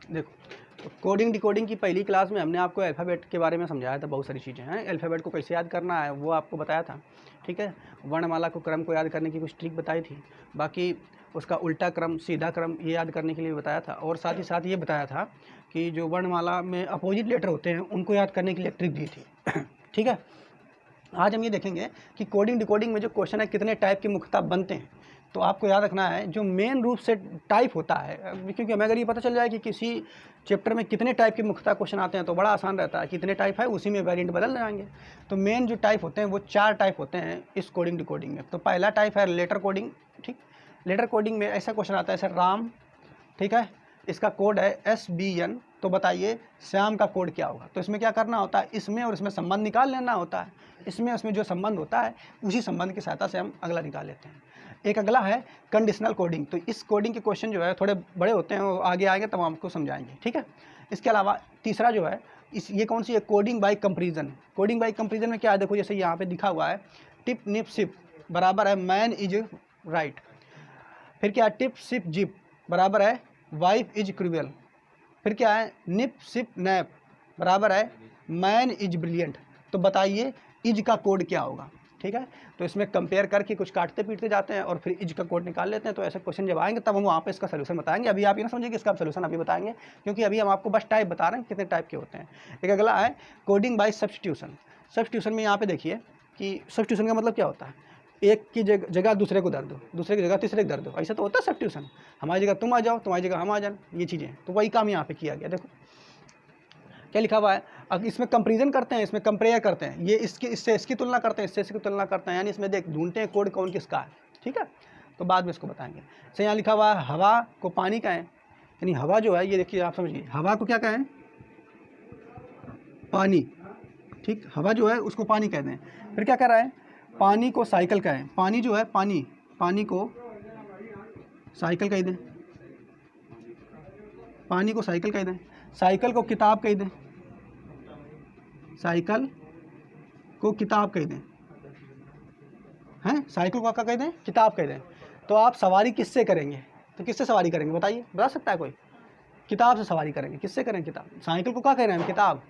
देखो, तो coding decoding की पहली क्लास में हमने आपको अल्फ़ाबेट के बारे में समझाया था, बहुत सारी चीज़ें हैं। अल्फ़ाबेट को कैसे याद करना है वो आपको बताया था, ठीक है। वर्णमाला को क्रम को याद करने की कुछ ट्रिक बताई थी। बाकी उसका उल्टा क्रम, सीधा क्रम ये याद करने के लिए बताया था, और साथ ही साथ ये बताया था कि जो वर्णमाला में अपोजिट लेटर होते हैं उनको याद करने के लिए ट्रिक दी थी। ठीक है। आज हम ये देखेंगे कि कोडिंग डिकोडिंग में जो क्वेश्चन है कितने टाइप के मुख्यतः बनते हैं। तो आपको याद रखना है जो मेन रूप से टाइप होता है, क्योंकि हमें अगर ये पता चल जाए कि किसी चैप्टर में कितने टाइप के मुख्यतः क्वेश्चन आते हैं तो बड़ा आसान रहता है, कितने टाइप है उसी में वेरिएंट बदल जाएंगे। तो मेन जो टाइप होते हैं वो 4 टाइप होते हैं इस कोडिंग डिकोडिंग में। तो पहला टाइप है लेटर कोडिंग, ठीक। लेटर कोडिंग में ऐसा क्वेश्चन आता है सर राम, ठीक है, इसका कोड है SBN, तो बताइए श्याम का कोड क्या होगा। तो इसमें क्या करना होता है, इसमें और इसमें संबंध निकाल लेना होता है। इसमें उसमें जो संबंध होता है उसी संबंध की सहायता से हम अगला निकाल लेते हैं। एक अगला है कंडीशनल कोडिंग। तो इस कोडिंग के क्वेश्चन जो है थोड़े बड़े होते हैं, वो आगे आएंगे तब हम आपको समझाएंगे, ठीक है। इसके अलावा तीसरा जो है ये कौन सी है, coding by comparison. Coding by comparison में क्या है, देखो जैसे यहाँ पे दिखा हुआ है टिप निप सिप बराबर है मैन इज राइट। फिर क्या है, टिप सिप जिप बराबर है वाइफ इज क्रूअल। फिर क्या है, निप सिप नैप बराबर है मैन इज ब्रिलियंट। तो बताइए इज का कोड क्या होगा, ठीक है। तो इसमें कंपेयर करके कुछ काटते पीटते जाते हैं और फिर इज का कोड निकाल लेते हैं। तो ऐसे क्वेश्चन जब आएंगे तब हम वहाँ पे इसका सोल्यूशन बताएंगे। अभी आप ये ना समझिए कि इसका सोल्यूशन अभी बताएंगे, क्योंकि अभी हम आपको बस टाइप बता रहे हैं कितने टाइप के होते हैं। एक अगला है कोडिंग बाय सब्स्टिट्यूशन। सब्स्टिट्यूशन में यहाँ पे देखिए कि सब्स्टिट्यूशन का मतलब क्या होता है, एक की जगह दूसरे को धर दो, दूसरे की जगह तीसरे को धर दो, ऐसा तो होता है सब्स्टिट्यूशन। हमारी जगह तुम आ जाओ, तुम्हारी जगह हम आ जाए, ये चीज़ें। तो वही काम यहाँ पे किया गया। देखो क्या लिखा हुआ है, अब इसमें कंपेरिजन करते हैं, इसमें कंपेयर करते हैं, ये इसकी इससे इसकी तुलना करते हैं, इससे इसकी तुलना करते हैं, यानी इसमें देख ढूंढते हैं कोड कौन किसका है, ठीक है। तो बाद में इसको बताएंगे। जैसे यहाँ लिखा हुआ है हवा को पानी का है, यानी हवा जो है ये देखिए आप समझिए, हवा को क्या कहें, पानी, ठीक। हवा जो है उसको पानी कहते हैं। फिर क्या कर रहा है, पानी को साइकिल कहें। पानी जो है पानी, पानी को साइकिल कह दें, पानी को साइकिल कह दें। साइकिल को किताब कह दें, साइकिल को किताब कह दें, हैं, साइकिल को क्या कह दें, किताब कह दें। तो आप सवारी किससे करेंगे, तो किससे सवारी करेंगे बताइए, बता सकता है कोई, किताब से सवारी करेंगे। किससे करेंगे, किताब। साइकिल को क्या कह रहे हैं हम, किताब,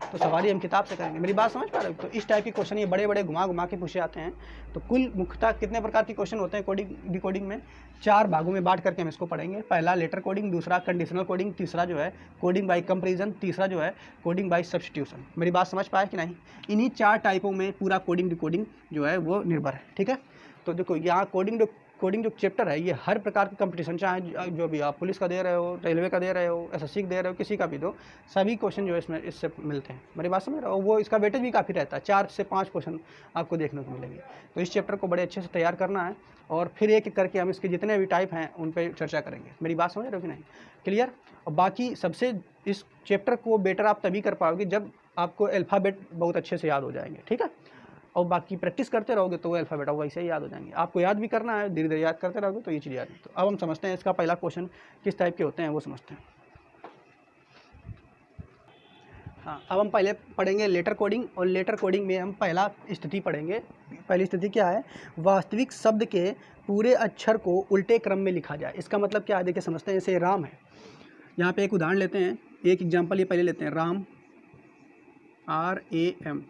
तो सवारी हम किताब से करेंगे। मेरी बात समझ पा रहे हो। तो इस टाइप के क्वेश्चन ये बड़े बड़े घुमा घुमा के पूछे जाते हैं। तो कुल मुख्यतः कितने प्रकार के क्वेश्चन होते हैं कोडिंग डिकोडिंग में, 4 भागों में बांट करके हम इसको पढ़ेंगे। पहला लेटर कोडिंग, दूसरा कंडीशनल कोडिंग, तीसरा जो है कोडिंग बाई कंपेरिजन, तीसरा जो है कोडिंग बाई सब्स्टिट्यूशन। मेरी बात समझ पाए कि नहीं। इन्हीं 4 टाइपों में पूरा कोडिंग डिकोडिंग जो है वो निर्भर है, ठीक है। तो देखो यहाँ कोडिंग जो चैप्टर है ये हर प्रकार की कंपटीशन, चाहे जो भी आप पुलिस का दे रहे हो, रेलवे का दे रहे हो, SSC का दे रहे हो, किसी का भी दो, सभी क्वेश्चन जो है इसमें इससे मिलते हैं। मेरी बात समझ रहे हो। वो इसका वेटेज भी काफ़ी रहता है, 4 से 5 क्वेश्चन आपको देखने को मिलेंगे। तो इस चैप्टर को बड़े अच्छे से तैयार करना है और फिर एक एक करके हम इसके जितने भी टाइप हैं उन पर चर्चा करेंगे। मेरी बात समझ रहे हो कि नहीं, क्लियर। और बाकी सबसे इस चैप्टर को बेटर आप तभी कर पाओगे जब आपको अल्फ़ाबेट बहुत अच्छे से याद हो जाएंगे, ठीक है। और बाकी प्रैक्टिस करते रहोगे तो वो अल्फ़ाबेट वैसे ही याद हो जाएंगे। आपको याद भी करना है, धीरे धीरे याद करते रहोगे तो ये चीज़ याद है। तो अब हम समझते हैं इसका पहला क्वेश्चन किस टाइप के होते हैं वो समझते हैं। हाँ, अब हम पहले पढ़ेंगे लेटर कोडिंग, और लेटर कोडिंग में हम पहला स्थिति पढ़ेंगे। पहली स्थिति क्या है, वास्तविक शब्द के पूरे अक्षर को उल्टे क्रम में लिखा जाए। इसका मतलब क्या है, देखिए समझते हैं। जैसे राम है, यहाँ पे एक उदाहरण लेते हैं, एक एग्जाम्पल ये पहले लेते हैं, राम RAM,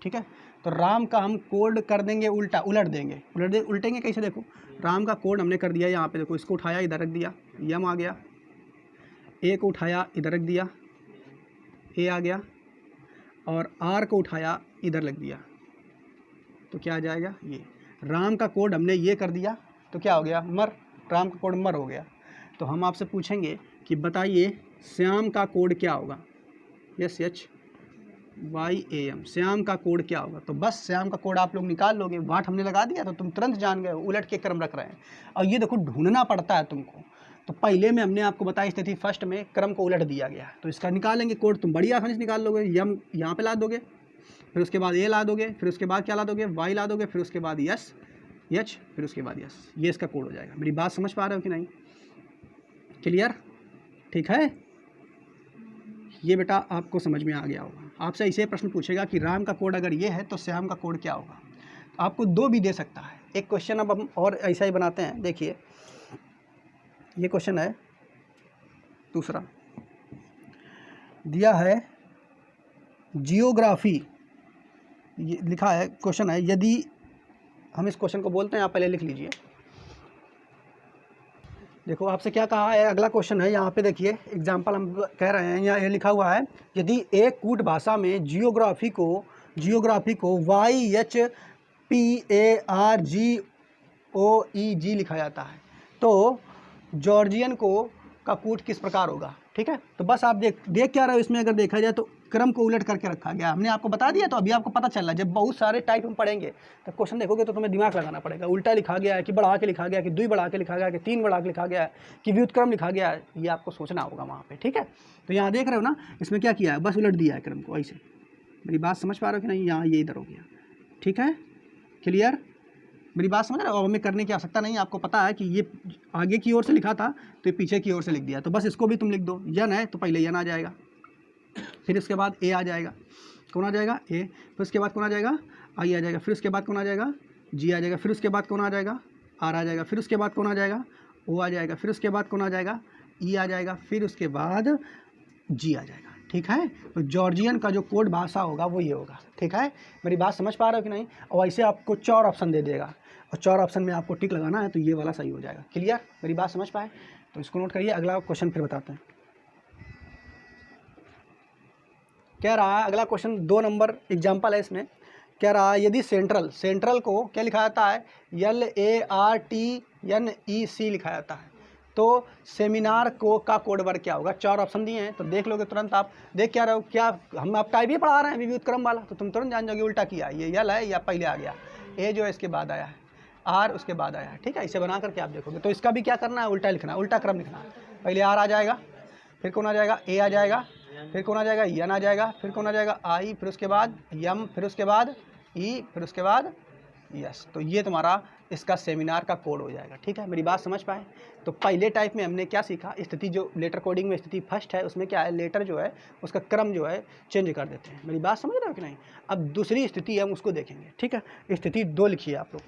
ठीक है। तो राम का हम कोड कर देंगे उल्टा, उल्टेंगे कैसे, देखो राम का कोड हमने कर दिया यहाँ पे, देखो इसको उठाया इधर रख दिया, यम आ गया, ए को उठाया इधर रख दिया, ए आ गया, और आर को उठाया इधर लग दिया, तो क्या आ जाएगा, ये राम का कोड हमने ये कर दिया, तो क्या हो गया, मर। राम का कोड मर हो गया। तो हम आपसे पूछेंगे कि बताइए श्याम का कोड क्या होगा, SHYAM, श्याम का कोड क्या होगा। तो बस श्याम का कोड आप लोग निकाल लोगे, वाट हमने लगा दिया तो तुम तुरंत जान गए, उलट के क्रम रख रहे हैं। और ये देखो ढूंढना पड़ता है तुमको। तो पहले में हमने आपको बताई स्थिति फर्स्ट में क्रम को उलट दिया गया, तो इसका निकालेंगे कोड, तुम बड़ी आसानी से निकाल लोगे। यम यहाँ पे ला दोगे, फिर उसके बाद ए ला दोगे, फिर उसके बाद क्या ला दोगे, वाई ला दोगे, फिर उसके बाद एच, फिर उसके बाद यस, ये इसका कोड हो जाएगा। मेरी बात समझ पा रहे हो कि नहीं, क्लियर, ठीक है। ये बेटा आपको समझ में आ गया होगा। आपसे ऐसे प्रश्न पूछेगा कि राम का कोड अगर ये है तो श्याम का कोड क्या होगा। आपको 2 भी दे सकता है। एक क्वेश्चन अब हम और ऐसा ही बनाते हैं, देखिए ये क्वेश्चन है, दूसरा दिया है जियोग्राफी, ये लिखा है क्वेश्चन है, यदि हम इस क्वेश्चन को बोलते हैं, आप पहले लिख लीजिए। देखो आपसे क्या कहा है, अगला क्वेश्चन है, यहाँ पे देखिए एग्जाम्पल हम कह रहे हैं, यहाँ ये लिखा हुआ है, यदि एक कूट भाषा में जियोग्राफी को YHPARGOEG लिखा जाता है, तो जॉर्जियन का कूट किस प्रकार होगा। ठीक है, तो बस आप देख क्या रहे हो, इसमें अगर देखा जाए तो क्रम को उलट करके रखा गया, हमने आपको बता दिया, तो अभी आपको पता चल रहा है। जब बहुत सारे टाइप हम पढ़ेंगे तब क्वेश्चन देखोगे तो तुम्हें दिमाग लगाना पड़ेगा, उल्टा लिखा गया है कि बढ़ा के लिखा गया, कि 2 बढ़ा के लिखा गया, कि 3 बढ़ा के लिखा गया है, कि व्युत्क्रम लिखा गया है, ये आपको सोचना होगा वहाँ पे। ठीक है, तो यहाँ देख रहे हो ना, इसमें क्या किया है, बस उलट दिया है क्रम को ऐसे। मेरी बात समझ पा रहे हो कि नहीं, यहाँ ये इधर हो गया। ठीक है, क्लियर, मेरी बात समझ रहे हो। अब हमें करने की आवश्यकता नहीं, आपको पता है कि ये आगे की ओर से लिखा था तो ये पीछे की ओर से लिख दिया, तो बस इसको भी तुम लिख दो। यन है तो पहले यन आ जाएगा, फिर इसके बाद ए आ जाएगा, कौन आ जाएगा ए, फिर उसके बाद कौन आ जाएगा आई आ जाएगा, फिर उसके बाद कौन आ जाएगा जी आ जाएगा, फिर उसके बाद कौन आ जाएगा आर आ जाएगा, फिर उसके बाद कौन आ जाएगा ओ आ जाएगा, फिर उसके बाद कौन आ जाएगा ई आ जाएगा, फिर उसके बाद जी आ जाएगा। ठीक है, तो जॉर्जियन का जो कोड भाषा होगा वो ये होगा। ठीक है, मेरी बात समझ पा रहे हो कि नहीं। और ऐसे आपको 4 ऑप्शन दे देगा, और 4 ऑप्शन में आपको टिक लगाना है, तो ये वाला सही हो जाएगा। क्लियर, मेरी बात समझ पाए, तो इसको नोट करिए। अगला क्वेश्चन फिर बताते हैं। कह रहा है अगला क्वेश्चन 2 नंबर एग्जाम्पल है, इसमें कह रहा है यदि सेंट्रल को क्या लिखा जाता है, LARTNEC लिखा जाता है, तो सेमिनार का कोड वर्ड क्या होगा। 4 ऑप्शन दिए हैं, तो देख लोगे तुरंत। आप देख क्या रहे हो, क्या हम आप टाइप ही पढ़ा रहे हैं व्युत्क्रम वाला, तो तुम तुरंत जान जाओगे उल्टा किया, ये यल है या पहले आ गया, ए जो है इसके बाद आया है, आर उसके बाद आया है। ठीक है, इसे बना करके आप देखोगे, तो इसका भी क्या करना है, उल्टा लिखना है, उल्टा क्रम लिखना है। पहले आर आ जाएगा, फिर कौन आ जाएगा ए आ जाएगा, फिर कौन आ जाएगा यन आ जाएगा, फिर कौन आ जाएगा आई, फिर उसके बाद यम, फिर उसके बाद ई, फिर उसके बाद यस। तो ये तुम्हारा इसका सेमिनार का कोड हो जाएगा। ठीक है, मेरी बात समझ पाए। तो पहले टाइप में हमने क्या सीखा, स्थिति जो लेटर कोडिंग में स्थिति फर्स्ट है, उसमें क्या है, लेटर जो है उसका क्रम जो है चेंज कर देते हैं। मेरी बात समझ रहे हो कि नहीं। अब दूसरी स्थिति हम उसको देखेंगे। ठीक है, स्थिति 2 लिखिए आप लोग।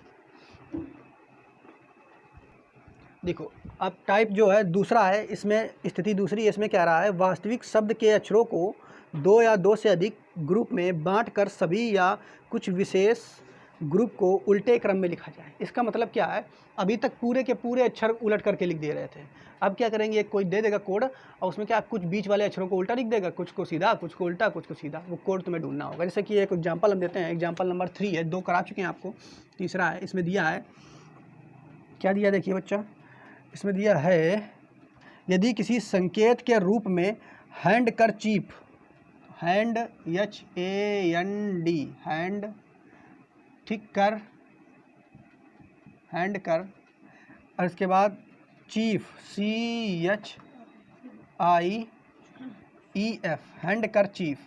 देखो अब टाइप जो है दूसरा है, इसमें स्थिति दूसरी है, इसमें कह रहा है वास्तविक शब्द के अक्षरों को 2 या 2 से अधिक ग्रुप में बांटकर सभी या कुछ विशेष ग्रुप को उल्टे क्रम में लिखा जाए। इसका मतलब क्या है, अभी तक पूरे के पूरे अक्षर उलट करके लिख दे रहे थे, अब क्या करेंगे, एक कोई दे देगा कोड, और उसमें क्या कुछ बीच वाले अक्षरों को उल्टा लिख देगा, कुछ को सीधा, कुछ को उल्टा, कुछ को सीधा। वो कोड तुम्हें ढूंढना होगा। जैसे कि एक एग्जाम्पल हम देते हैं, एग्जाम्पल नंबर 3 है, 2 करा चुके हैं आपको, तीसरा है। इसमें दिया है, क्या दिया देखिए बच्चा, इसमें दिया है यदि किसी संकेत के रूप में हैंडकरचीफ, हैंड HAND हैंड, ठीक कर, हैंड कर, और इसके बाद चीफ CHIEF हैंडकरचीफ,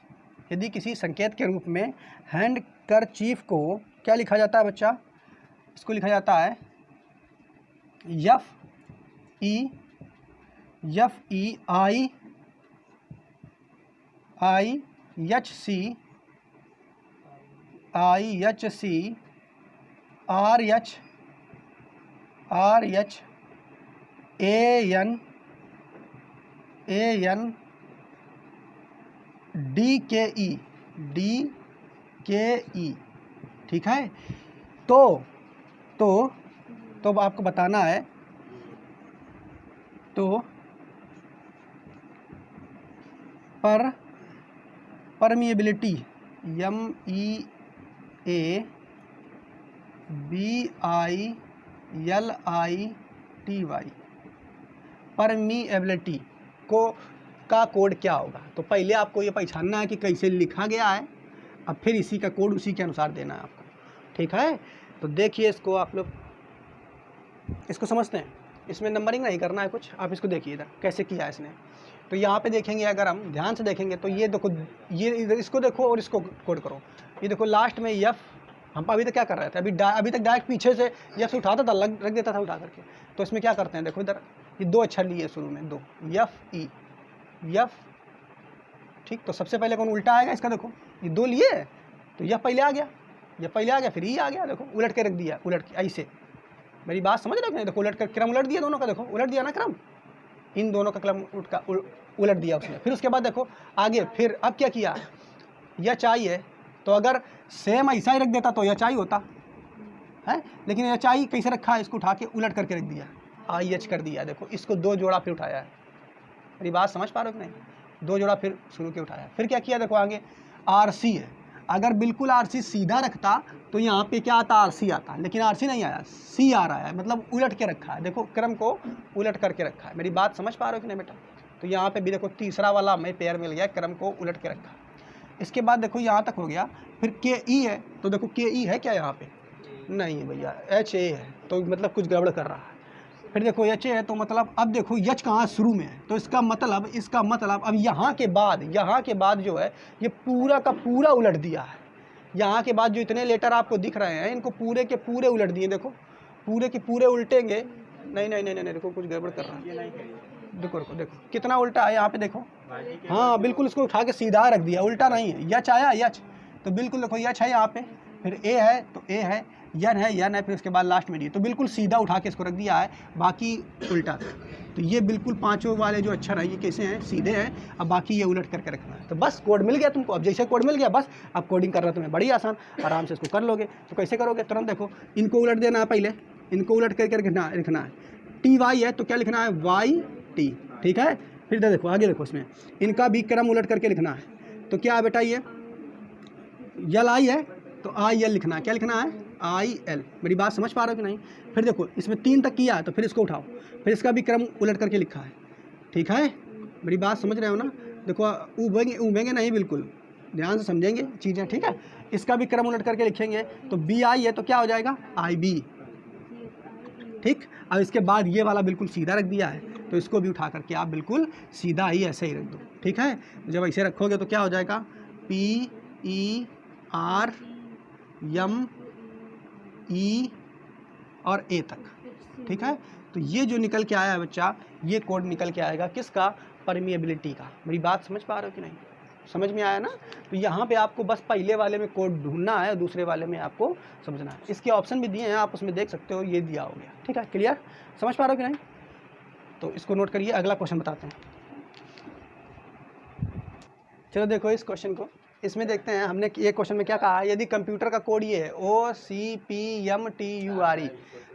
यदि किसी संकेत के रूप में हैंडकरचीफ को क्या लिखा जाता है बच्चा, इसको लिखा जाता है FEIHC DKE। ठीक है, तो आपको बताना है, तो परमिएबिलिटी MEABILITY परमिएबिलिटी का कोड क्या होगा। तो पहले आपको ये पहचानना है कि कैसे लिखा गया है, अब फिर इसी का कोड उसी के अनुसार देना है आपको। ठीक है, तो देखिए इसको आप लोग इसको समझते हैं, इसमें नंबरिंग नहीं करना है कुछ, आप इसको देखिए इधर कैसे किया है इसने। तो यहाँ पे देखेंगे, अगर हम ध्यान से देखेंगे तो ये देखो, ये इधर इसको देखो और इसको कोड करो। ये देखो लास्ट में यफ, हम अभी तक क्या कर रहे थे, अभी तक डायरेक्ट पीछे से यफ से उठाता था, रख देता था उठा करके। तो इसमें क्या करते हैं, देखो इधर ये 2 अक्षर लिए शुरू में, 2 यफ यफ। ठीक, तो सबसे पहले कौन उल्टा आएगा इसका, देखो ये 2 लिए, तो यफ पहले आ गया, यफ पहले आ गया, फिर ई आ गया। देखो उलट के रख दिया, उलट के ऐसे। मेरी बात समझ रहे हो, देखो उलट कर क्रम उलट दिया दोनों का, देखो उलट दिया ना क्रम। इन दोनों का क्रम उलट दिया उसने। फिर उसके बाद देखो आगे, फिर अब क्या किया, एच आई है तो अगर सेम ऐसा ही रख देता तो एच आई होता है, लेकिन एच आई कैसे रखा है, इसको उठा के उलट करके रख दिया, आई एच कर दिया। देखो इसको 2 जोड़ा फिर उठाया है। मेरी बात समझ पा रहे हो कि नहीं? 2 जोड़ा फिर शुरू के उठाया। फिर क्या किया, देखो आगे आर सी है, अगर बिल्कुल आर सी सीधा रखता तो यहाँ पे क्या आता, आर सी आता, लेकिन आर सी नहीं आया, सी आ रहा है, मतलब उलट के रखा है। देखो क्रम को उलट करके रखा है। मेरी बात समझ पा रहे हो कि नहीं बेटा? तो यहाँ पे भी देखो तीसरा वाला हमें पेयर मिल गया, क्रम को उलट के रखा। इसके बाद देखो यहाँ तक हो गया। फिर के ई है तो देखो के ई है क्या यहाँ पे, नहीं है भैया, एच ए है, तो मतलब कुछ गड़बड़ कर रहा है। फिर देखो एच ए है तो मतलब अब देखो एच कहाँ शुरू में है, तो इसका मतलब अब यहाँ के बाद जो है ये पूरा का पूरा उलट दिया है। यहाँ के बाद जो इतने लेटर आपको दिख रहे हैं इनको पूरे के पूरे उलट दिए। देखो पूरे के पूरे उल्टेंगे, नहीं, देखो कुछ गड़बड़ कर रहा है। देखो कितना उल्टा है यहाँ पे, देखो हाँ बिल्कुल इसको उठा के सीधा रख दिया, उल्टा नहीं है। यच आया, यच तो बिल्कुल देखो यच है यहाँ पे, फिर ए है तो ए है, यन है, फिर उसके बाद लास्ट में डी, तो बिल्कुल सीधा उठा के इसको रख दिया है, बाकी उल्टा था। तो ये बिल्कुल पांचों वाले जो अक्षर है ये कैसे हैं, सीधे हैं, अब बाकी ये उलट करके रखना है। तो बस कोड मिल गया तुमको। अब जैसे कोड मिल गया बस अब कोडिंग करना तुम्हें बड़ी आसान, आराम से इसको कर लोगे। तो कैसे करोगे, तुरंत देखो इनको उलट देना है, पहले इनको उलट करके लिखना है। टी वाई है तो क्या लिखना है, वाई टी, ठीक है। फिर देखो आगे देखो, इसमें इनका भी क्रम उलट करके लिखना है। तो क्या है बेटा, ये यल आई है तो आई एल लिखना है, क्या लिखना है, आई एल। मेरी बात समझ पा रहे हो कि नहीं? फिर देखो इसमें 3 तक किया है तो फिर इसको उठाओ, फिर इसका भी क्रम उलट करके लिखा है, ठीक है। मेरी बात समझ रहे हो ना? देखो उबेंगे नहीं, बिल्कुल ध्यान से समझेंगे चीज़ें, ठीक है। इसका भी क्रम उलट करके लिखेंगे तो बी आई है तो क्या हो जाएगा, आई बी, ठीक। अब इसके बाद ये वाला बिल्कुल सीधा रख दिया है तो इसको भी उठा करके आप बिल्कुल सीधा ही ऐसे ही रख दो, ठीक है। जब ऐसे रखोगे तो क्या हो जाएगा, P E R M E और ए तक, ठीक है। तो ये जो निकल के आया है बच्चा, ये कोड निकल के आएगा किसका, परमिएबिलिटी का। मेरी बात समझ पा रहे हो कि नहीं? समझ में आया ना? तो यहाँ पे आपको बस पहले वाले में कोड ढूंढना है, दूसरे वाले में आपको समझना है। इसके ऑप्शन भी दिए हैं, आप उसमें देख सकते हो, ये दिया हो गया, ठीक है। क्लियर, समझ पा रहे हो कि नहीं? तो इसको नोट करिए, अगला क्वेश्चन बताते हैं। चलो देखो इस क्वेश्चन को, इसमें देखते हैं हमने ये क्वेश्चन में क्या कहा है। यदि कंप्यूटर का कोड ये है OCPMTURE,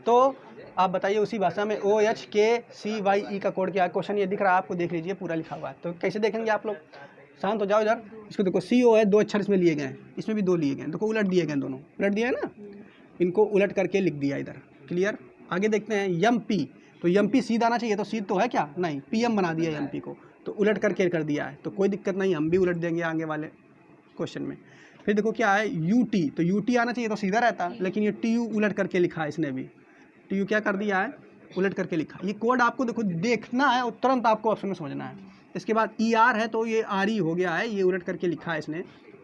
तो आप बताइए उसी भाषा में OHKCYE का कोड क्या है। क्वेश्चन ये दिख रहा है आपको, देख लीजिए पूरा लिखा हुआ है। तो कैसे देखेंगे आप लोग, शांत हो जाओ इधर। इसको देखो CO है, 2 अक्षर इसमें लिए गए हैं, इसमें भी 2 लिए गए हैं, देखो उलट दिए गए, दोनों उलट दिए हैं ना, इनको उलट करके लिख दिया इधर। क्लियर, आगे देखते हैं MP, तो MP सीधा आना चाहिए, तो सीध तो है क्या, नहीं, PM बना दिया MP को, तो उलट करके कर दिया है, तो कोई दिक्कत नहीं, हम भी उलट देंगे आगे वाले क्वेश्चन में। फिर देखो क्या है UT, तो UT आना चाहिए तो सीधा रहता, लेकिन ये TU उलट करके लिखा है इसने भी, TU क्या कर दिया है, उलट करके लिखा। ये कोड आपको देखो देखना है और तुरंत आपको ऑप्शन में समझना है। इसके बाद ER है तो ये RE हो गया है, ये उलट करके लिखा है इसने,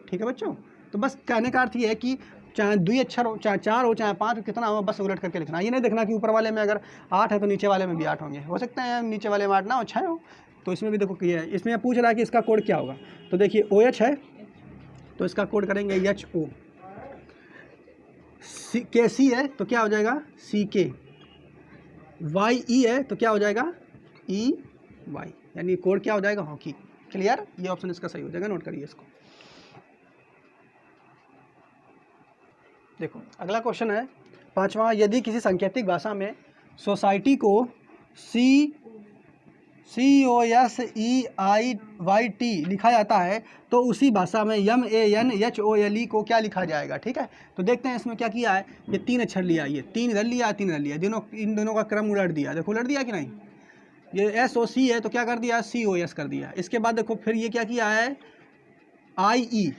ठीक है बच्चों। तो बस कहने का अर्थ ये है कि चाहे 2 अक्षर हो, चाहे 4 हो, चाहे 5 हो, कितना हो, बस उलट करके लिखना। ये नहीं देखना कि ऊपर वाले में अगर 8 है तो नीचे वाले में भी 8 होंगे, हो सकता है नीचे वाले में 8 ना हो, 6 हो। तो इसमें भी देखो क्या है, इसमें पूछ रहा है कि इसका कोड क्या होगा। तो देखिए OH है तो इसका कोड करेंगे HO, KC है तो क्या हो जाएगा CK, YE है तो क्या हो जाएगा EY, यानी कोड क्या हो जाएगा, हॉकी। क्लियर, ये ऑप्शन इसका सही हो जाएगा, नोट करिए इसको। देखो अगला क्वेश्चन है 5वां, यदि किसी सांकेतिक भाषा में सोसाइटी को COSEIYT लिखा जाता है तो उसी भाषा में MANHOLE को क्या लिखा जाएगा, ठीक है। तो देखते हैं इसमें क्या किया है, ये 3 अक्षर लिया, ये 3 इधर लिया, 3 इधर लिया, इन दोनों का क्रम उलट दिया। देखो उलट दिया कि नहीं, ये SOC है तो क्या कर दिया, COS कर दिया। इसके बाद देखो फिर ये क्या किया है, IE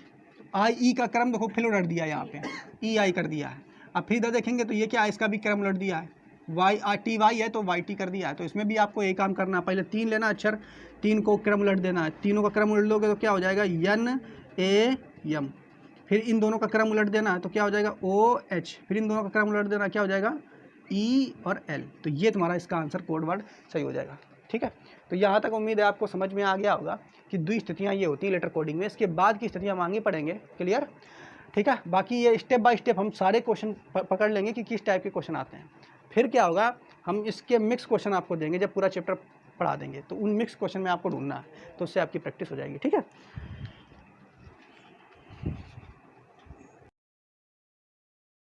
का क्रम देखो फिर उलट दिया, यहाँ पे EI कर दिया है। अब फिर इधर देखेंगे तो ये क्या है, इसका भी क्रम उलट दिया है, TY है तो YT कर दिया है। तो इसमें भी आपको एक काम करना है, पहले 3 लेना अक्षर, 3 को क्रम उलट देना है, तीनों का क्रम उलट दोगे तो क्या हो जाएगा NAM, फिर इन दोनों का क्रम उलट देना है तो क्या हो जाएगा OH, फिर इन दोनों का क्रम उलट देना, क्या हो जाएगा E और L। तो ये तुम्हारा इसका आंसर कोड वर्ड सही हो जाएगा, ठीक है। तो यहाँ तक उम्मीद है आपको समझ में आ गया होगा कि 2 स्थितियाँ ये होती है लेटर कोडिंग में, इसके बाद की स्थितियाँ मांगी पड़ेंगे। क्लियर, ठीक है। बाकी ये स्टेप बाय स्टेप हम सारे क्वेश्चन पकड़ लेंगे कि किस टाइप के क्वेश्चन आते हैं। फिर क्या होगा, हम इसके मिक्स क्वेश्चन आपको देंगे जब पूरा चैप्टर पढ़ा देंगे, तो उन मिक्स क्वेश्चन में आपको ढूंढना है, तो उससे आपकी प्रैक्टिस हो जाएगी। ठीक है।